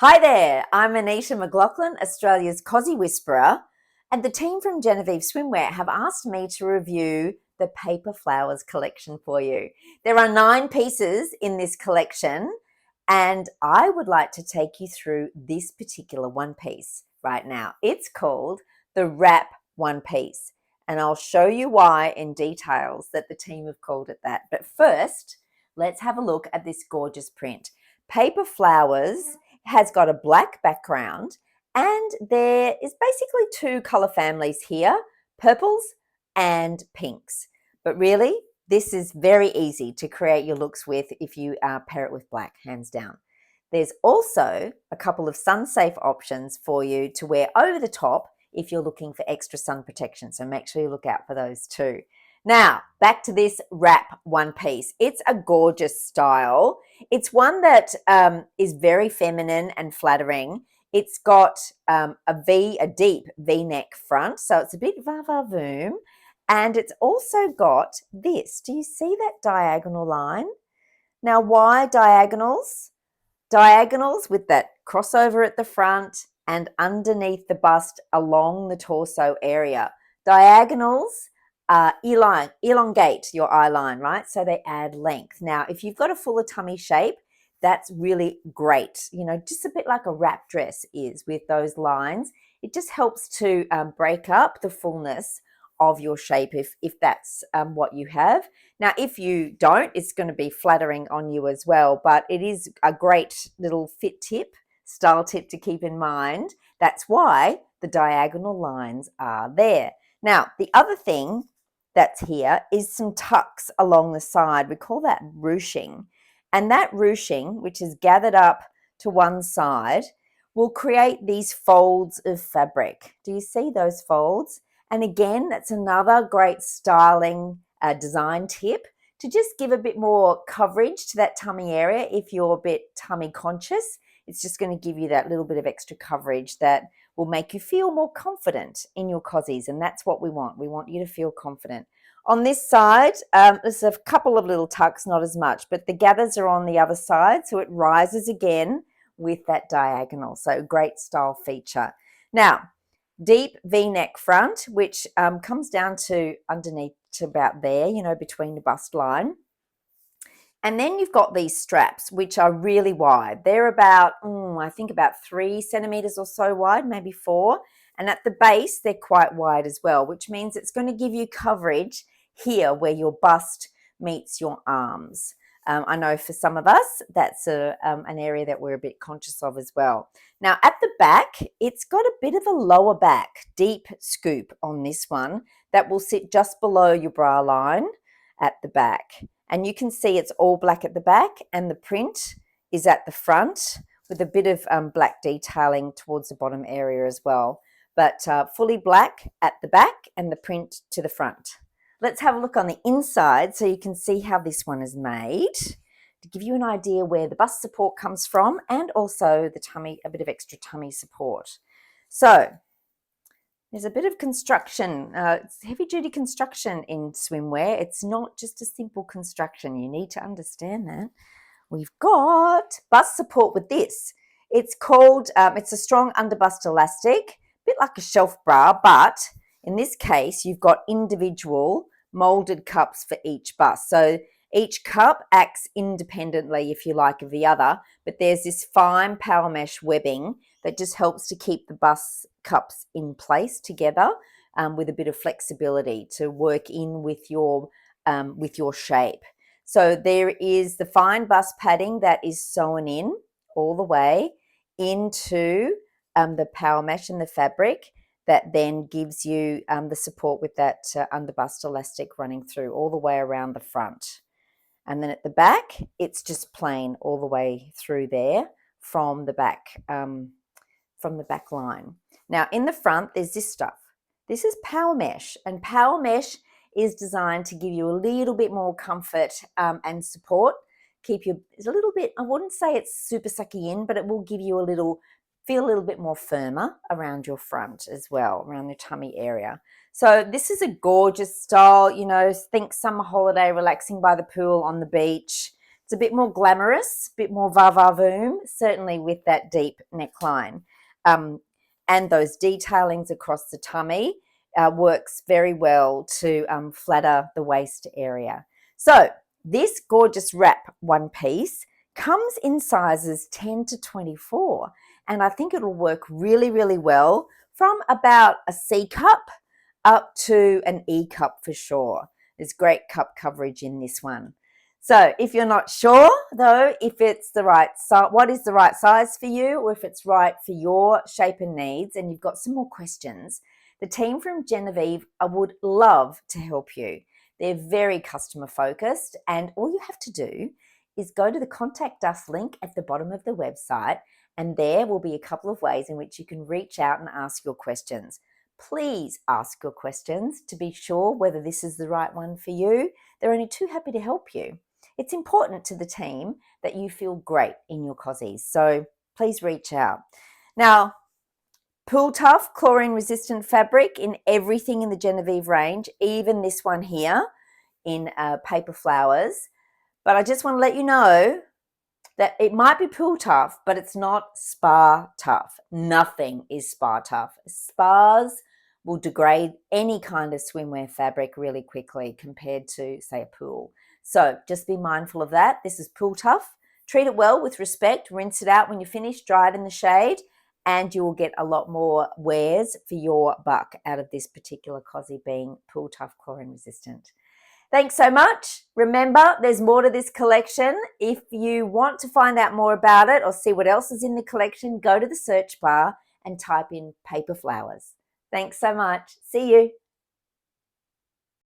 Hi there, I'm Anita McLaughlin, Australia's Cosy Whisperer, and the team from Genevieve Swimwear have asked me to review the Paper Flowers collection for you. There are 9 pieces in this collection, and I would like to take you through this particular one piece right now. It's called the Wrap One Piece, and I'll show you why in details that the team have called it that. But first, let's have a look at this gorgeous print. Paper Flowers has got a black background, and there is basically 2 color families here, purples and pinks. But really, this is very easy to create your looks with if you pair it with black, hands down. There's also a couple of sun-safe options for you to wear over the top if you're looking for extra sun protection, so make sure you look out for those too. Now, back to this wrap one piece. It's a gorgeous style. It's one that is very feminine and flattering. It's got a deep V-neck front, so it's a bit va-va-voom. And it's also got this. Do you see that diagonal line? Now, why diagonals? Diagonals with that crossover at the front and underneath the bust along the torso area. Diagonals elongate your eye line, right? So they add length. Now, if you've got a fuller tummy shape, that's really great. You know, just a bit like a wrap dress is with those lines. It just helps to break up the fullness of your shape if that's what you have. Now, if you don't, it's going to be flattering on you as well, but it is a great little fit tip, style tip to keep in mind. That's why the diagonal lines are there. Now, the other thing that's here is some tucks along the side. We call that ruching. And that ruching, which is gathered up to one side, will create these folds of fabric. Do you see those folds? And again, that's another great styling design tip to just give a bit more coverage to that tummy area if you're a bit tummy conscious. It's just going to give you that little bit of extra coverage that will make you feel more confident in your cozies, and that's what we want. We want you to feel confident. On this side, there's a couple of little tucks, not as much, but the gathers are on the other side, so it rises again with that diagonal. So great style feature. Now, deep V-neck front, which comes down to underneath to about there, you know, between the bust line. And then you've got these straps, which are really wide. They're about, I think about 3 centimeters or so wide, maybe 4. And at the base, they're quite wide as well, which means it's going to give you coverage here where your bust meets your arms. I know for some of us, that's an area that we're a bit conscious of as well. Now, at the back, it's got a bit of a lower back, deep scoop on this one that will sit just below your bra line at the back. And you can see it's all black at the back and the print is at the front with a bit of black detailing towards the bottom area as well. But fully black at the back and the print to the front. Let's have a look on the inside so you can see how this one is made to give you an idea where the bust support comes from and also the tummy, a bit of extra tummy support. So there's a bit of construction. It's heavy-duty construction in swimwear. It's not just a simple construction. You need to understand that. We've got bust support with this. It's called, it's a strong underbust elastic, a bit like a shelf bra, but in this case, you've got individual molded cups for each bust. So each cup acts independently, if you like, of the other, but there's this fine power mesh webbing that just helps to keep the bust cups in place together with a bit of flexibility to work in with your shape. So there is the fine bust padding that is sewn in all the way into the power mesh and the fabric that then gives you the support with that underbust elastic running through all the way around the front. And then at the back, it's just plain all the way through there from the back line. Now in the front, there's this stuff. This is power mesh, and power mesh is designed to give you a little bit more comfort and support. Keep you a little bit, I wouldn't say it's super sucky in, but it will give you feel a little bit more firmer around your front as well, around the tummy area. So this is a gorgeous style, you know, think summer holiday, relaxing by the pool on the beach. It's a bit more glamorous, a bit more va-va-voom, certainly with that deep neckline. And those detailings across the tummy works very well to flatter the waist area. So this gorgeous wrap one piece comes in sizes 10 to 24, and I think it'll work really, really well from about a C cup up to an E cup for sure. There's great cup coverage in this one. So if you're not sure though, if it's the right size, what is the right size for you, or if it's right for your shape and needs, and you've got some more questions, the team from Genevieve would love to help you. They're very customer focused, and all you have to do is go to the contact us link at the bottom of the website, and there will be a couple of ways in which you can reach out and ask your questions. Please ask your questions to be sure whether this is the right one for you. They're only too happy to help you. It's important to the team that you feel great in your cozies, so please reach out. Now, Pool Tough chlorine resistant fabric in everything in the Genevieve range, even this one here in paper flowers. But I just want to let you know that it might be Pool Tough, but it's not spa tough. Nothing is spa tough. Spas will degrade any kind of swimwear fabric really quickly compared to, say, a pool. So just be mindful of that. This is Pool Tough. Treat it well with respect. Rinse it out when you're finished, dry it in the shade, and you will get a lot more wears for your buck out of this particular cozy being Pool Tough chlorine resistant. Thanks so much. Remember, there's more to this collection. If you want to find out more about it or see what else is in the collection, go to the search bar and type in paper flowers. Thanks so much. See you.